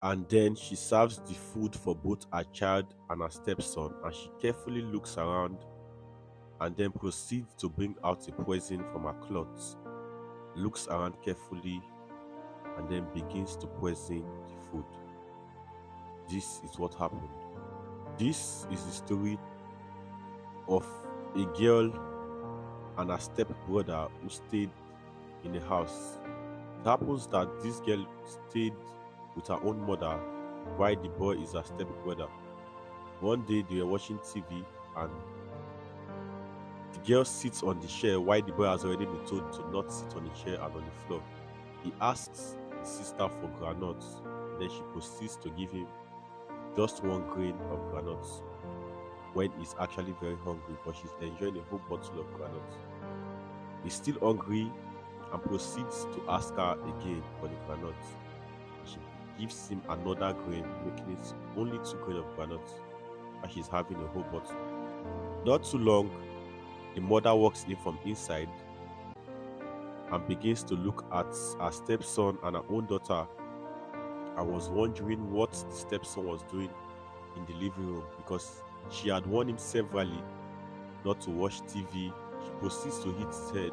And then she serves the food for both her child and her stepson, and she carefully looks around and then proceeds to bring out a poison from her clothes, looks around carefully, and then begins to poison the food. This is what happened. This is the story of a girl and her step brother who stayed in the house. It happens that this girl stayed with her own mother while the boy is her step brother. One day they were watching TV and the girl sits on the chair while the boy has already been told to not sit on the chair and on the floor. He asks his sister for granuts, then she proceeds to give him just one grain of granuts when he's actually very hungry, but she's enjoying a whole bottle of granuts. He's still hungry and proceeds to ask her again for the granuts. She gives him another grain, making it only 2 grains of granuts, and she's having a whole bottle. Not too long, the mother walks in from inside and begins to look at her stepson and her own daughter. I was wondering what the stepson was doing in the living room because she had warned him severally not to watch TV. She proceeds to hit his head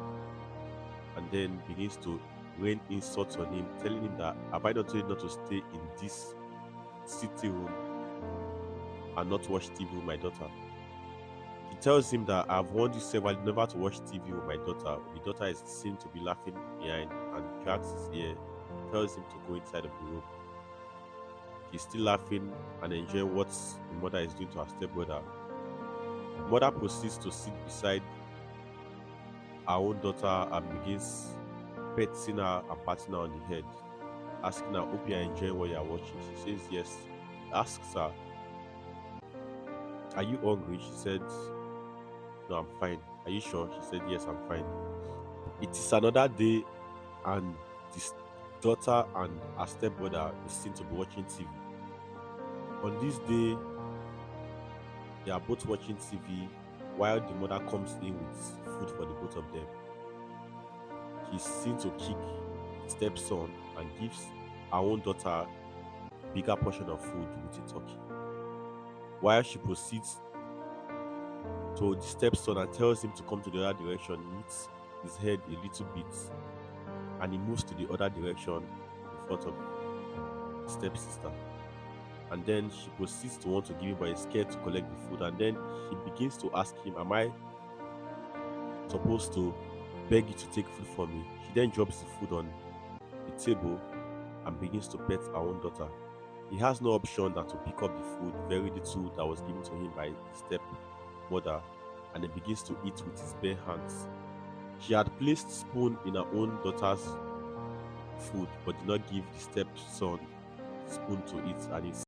and then begins to rain insults on him, telling him that have I not told you not to stay in this sitting room and not watch TV with my daughter? He tells him that I've warned you severally never to watch TV with my daughter. The daughter is seen to be laughing behind and drags his ear, tells him to go inside of the room. He's still laughing and enjoying what the mother is doing to her stepbrother. The mother proceeds to sit beside her own daughter and begins petting her and patting her on the head, asking her, hope you are enjoying what you are watching. She says yes. He asks her, are you hungry? She said, no, I'm fine. Are you sure? She said, yes, I'm fine. It is another day, and this daughter and her stepbrother is seen to be watching TV. On this day, they are both watching TV while the mother comes in with food for the both of them. He's seen to kick the stepson and gives her own daughter a bigger portion of food with a turkey. While she proceeds to the stepson and tells him to come to the other direction, he hits his head a little bit and he moves to the other direction in front of the stepsister. And then she proceeds to want to give him, but he's scared to collect the food. And then he begins to ask him, am I supposed to beg you to take food for me? She then drops the food on the table and begins to pet her own daughter. He has no option than to pick up the food, very little that was given to him by his stepmother, and then begins to eat with his bare hands. She had placed spoon in her own daughter's food, but did not give the stepson spoon to eat, and he